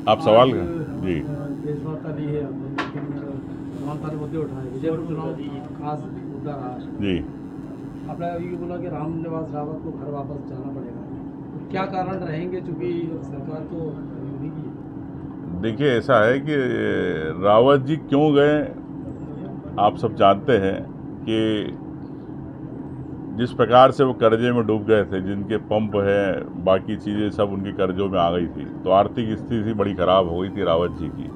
आप सवाल आज करें जी। देशवार्ता ली है आपने, लेकिन तमाम सारे मुद्दे उठाए। विजयपुर चुनाव खास मुद्दा रहा है। जी आपने अभी बोला कि रामनिवास रावत को घर वापस जाना पड़ेगा, तो क्या कारण रहेंगे, चूंकि सरकार तो उन्हीं की है। देखिए, ऐसा है कि रावत जी क्यों गए, आप सब जानते हैं कि जिस प्रकार से वो कर्जे में डूब गए थे, जिनके पंप हैं, बाकी चीज़ें सब उनके कर्जों में आ गई थी, तो आर्थिक स्थिति बड़ी खराब हो गई थी रावत जी की,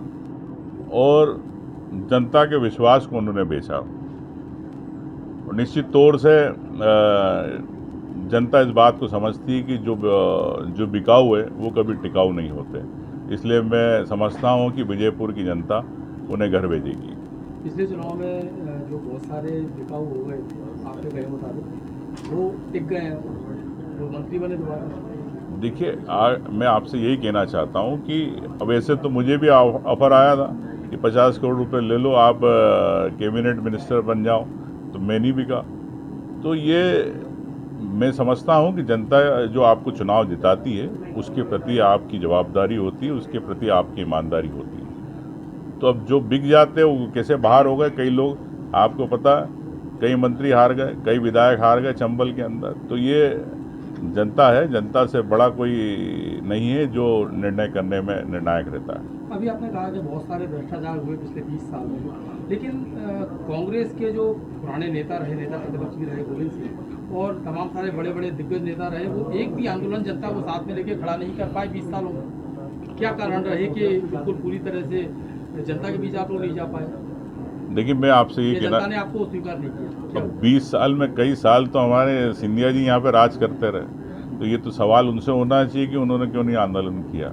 और जनता के विश्वास को उन्होंने बेचा। और निश्चित तौर से जनता इस बात को समझती है कि जो बिकाऊ है वो कभी टिकाऊ नहीं होते। इसलिए मैं समझता हूँ कि विजयपुर की जनता उन्हें घर भेजेगी। पिछले चुनाव में जो बहुत सारे बिकाऊ हो गए थे, आपके कहे मुताबिक वो टिक गए हैं, वो मंत्री बने दोबारा। देखिए, मैं आपसे यही कहना चाहता हूँ कि वैसे तो मुझे भी ऑफर आया था कि 50 करोड़ रुपए ले लो, आप कैबिनेट मिनिस्टर बन जाओ, तो मैं नहीं बिका। तो ये मैं समझता हूँ कि जनता जो आपको चुनाव जिताती है उसके प्रति आपकी जवाबदारी होती है, उसके प्रति आपकी ईमानदारी होती है। तो अब जो बिक जाते हैं वो कैसे बाहर हो गए, कई लोग आपको पता है, कई मंत्री हार गए, कई विधायक हार गए चंबल के अंदर। तो ये जनता है, जनता से बड़ा कोई नहीं है जो निर्णय करने में निर्णायक रहता है। अभी आपने कहा कि बहुत सारे भ्रष्टाचार हुए पिछले 20 साल में, लेकिन कांग्रेस के जो पुराने नेता रहे, नेता प्रतिपक्ष भी रहे गोविंद सिंह, और तमाम सारे बड़े बड़े दिग्गज नेता रहे, वो एक भी आंदोलन जनता को साथ में लेके खड़ा नहीं कर पाए 20 सालों में। क्या कारण रहे कि बिल्कुल पूरी तरह से जनता के बीच आप लोग नहीं जा पाए? देखिए, मैं आपसे ये ये कहना, जनता ने आपको स्वीकार नहीं किया, क्या अब हुआ? 20 साल में कई साल तो हमारे सिंधिया जी यहाँ पे राज करते रहे, तो ये तो सवाल उनसे होना चाहिए कि उन्होंने क्यों नहीं आंदोलन किया।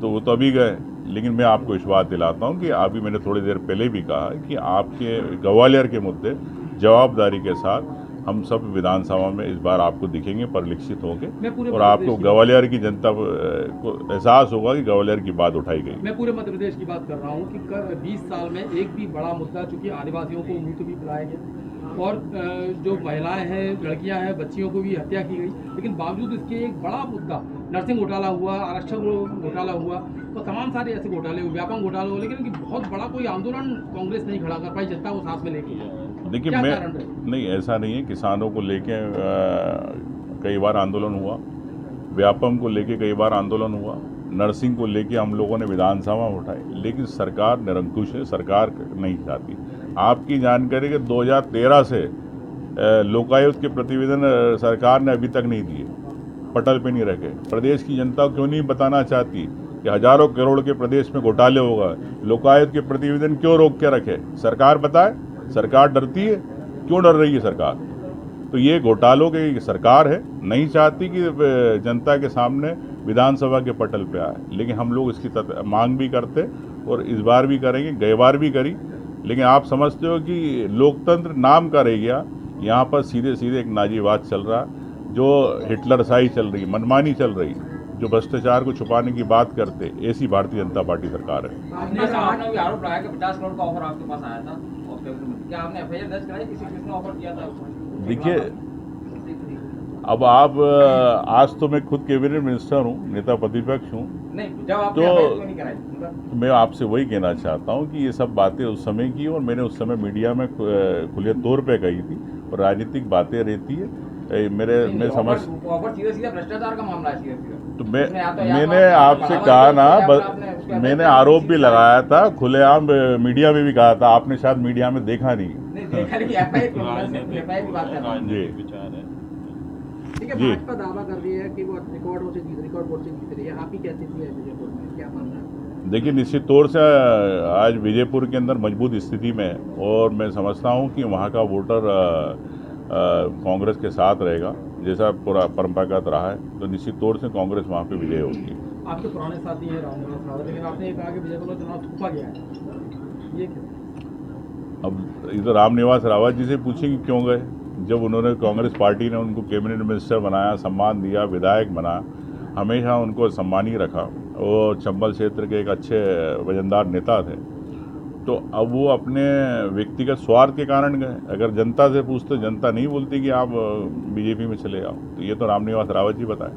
तो वो तो अभी गए, लेकिन मैं आपको विश्वास दिलाता हूँ कि अभी मैंने थोड़ी देर पहले भी कहा कि आपके ग्वालियर के मुद्दे जवाबदारी के साथ हम सब विधानसभा में इस बार आपको दिखेंगे परिलक्षित होंगे, मैं पूरे और मध्य आपको प्रदेश की बात ग्वालियर की जनता को एहसास होगा कि ग्वालियर की बात उठाई गई। मैं पूरे मध्य प्रदेश की बात कर रहा हूँ कि 20 साल में एक भी बड़ा मुद्दा, चूंकि आदिवासियों को मुफ्त भी पिलाया गया, और जो महिलाएं हैं, लड़कियां हैं, बच्चियों को भी हत्या की गई, लेकिन बावजूद इसके एक बड़ा मुद्दा नर्सिंग घोटाला हुआ, आरक्षक घोटाला हुआ, और तमाम सारे ऐसे घोटाले हुए, व्यापम घोटाला हुआ, लेकिन इनकी बहुत बड़ा कोई आंदोलन कांग्रेस नहीं खड़ा कर पाई जनता को साथ में लेके। देखिए, क्या मैं कारण रहे? नहीं, ऐसा नहीं है। किसानों को लेके कई बार आंदोलन हुआ, व्यापम को लेके कई बार आंदोलन हुआ, नर्सिंग को लेके हम लोगों ने विधानसभा में उठाई, लेकिन सरकार निरंकुश है, सरकार नहीं चाहती। आपकी जानकारी कि 2013 से लोकायुक्त के प्रतिवेदन सरकार ने अभी तक नहीं दिए, पटल पे नहीं रखे। प्रदेश की जनता क्यों नहीं बताना चाहती कि हजारों करोड़ के प्रदेश में घोटाले होगा, लोकायुक्त के प्रतिवेदन क्यों रोक के रखे? सरकार बताए, सरकार डरती है, क्यों डर रही है सरकार? तो ये घोटालों की सरकार है, नहीं चाहती कि जनता के सामने विधानसभा के पटल पे आए, लेकिन हम लोग इसकी मांग भी करते और इस बार भी करेंगे, गई बार भी करी। लेकिन आप समझते हो कि लोकतंत्र नाम का रह गया, यहाँ पर सीधे सीधे एक नाजीवाद चल रहा, जो हिटलरशाही चल रही, मनमानी चल रही, जो भ्रष्टाचार को छुपाने की बात करते, ऐसी भारतीय जनता पार्टी सरकार है। आपने भी आरोप लगाया कि 50 करोड़ का ऑफर आपके पास आया था, और क्या आपने एफआईआर दर्ज कराई, किसने ऑफर किया था? देखिए, अब आप आज तो मैं खुद कैबिनेट मिनिस्टर हूँ, नेता प्रतिपक्ष हूँ, नहीं, जब आपने तो एफआईआर क्यों नहीं कराई? मैं आपसे वही कहना चाहता हूँ कि ये सब बातें उस समय की, और मैंने उस समय मीडिया में खुले तौर पे कही थी, और राजनीतिक बातें रहती है मैं समझ, ऑफर सीधा सीधा भ्रष्टाचार का मामला है, सीधा सीधा। तो इसमें या तो मैंने आपने आपसे बढ़ावा कहा दिया, ना, या फिर आपने उसके मैंने अंदर आरोप भी किसी लगाया था खुलेआम, मीडिया में भी कहा था, आपने शायद मीडिया में देखा नहीं। नहीं देखा, लेकिन एफआईआर की बात कर रहा हूँ। जी ठीक है, जी। भाजपा दावा कर रही है कि वो रिकॉर्ड वोट से जीत रही है। आपकी क्या स्थिति है विजयपुर में, क्या मानना है? देखिए, निश्चित तौर से आज विजयपुर के अंदर मजबूत स्थिति में है, और मैं समझता हूँ कि वहाँ का वोटर कांग्रेस के साथ रहेगा, जैसा पूरा परंपरागत रहा है। तो निश्चित तौर से कांग्रेस वहाँ पे विजय होगी। आपके पुराने साथी हैं रामनिवास रावत, लेकिन आपने ये कहा कि विजयपुर में चुनाव थोपा गया है, ये क्यों? अब ये तो रामनिवास रावत जी से पूछे कि क्यों गए, जब उन्होंने, कांग्रेस पार्टी ने उनको कैबिनेट मिनिस्टर बनाया, सम्मान दिया, विधायक बनाया, हमेशा उनको सम्मान ही रखा। वो चंबल क्षेत्र के एक अच्छे वजनदार नेता थे। तो अब वो अपने व्यक्तिगत स्वार्थ के कारण गए। अगर जनता से पूछते, जनता नहीं बोलती कि आप बीजेपी में चले आओ, तो ये तो रामनिवास रावत जी बताए।